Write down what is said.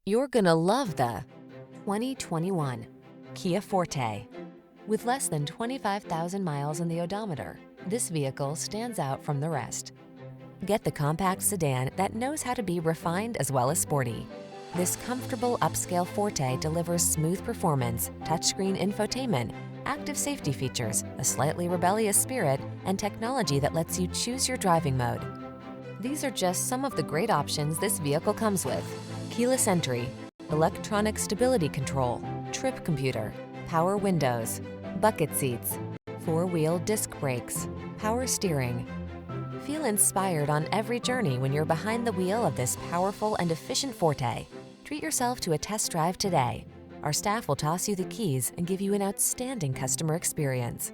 You're gonna love the 2021 Kia Forte. With less than 25,000 miles on the odometer, this vehicle stands out from the rest. Get the compact sedan that knows how to be refined as well as sporty. This comfortable upscale Forte delivers smooth performance, touchscreen infotainment, active safety features, a slightly rebellious spirit, and technology that lets you choose your driving mode. These are just some of the great options this vehicle comes with: keyless entry, electronic stability control, trip computer, power windows, bucket seats, four-wheel disc brakes, power steering. Feel inspired on every journey when you're behind the wheel of this powerful and efficient Forte. Treat yourself to a test drive today. Our staff will toss you the keys and give you an outstanding customer experience.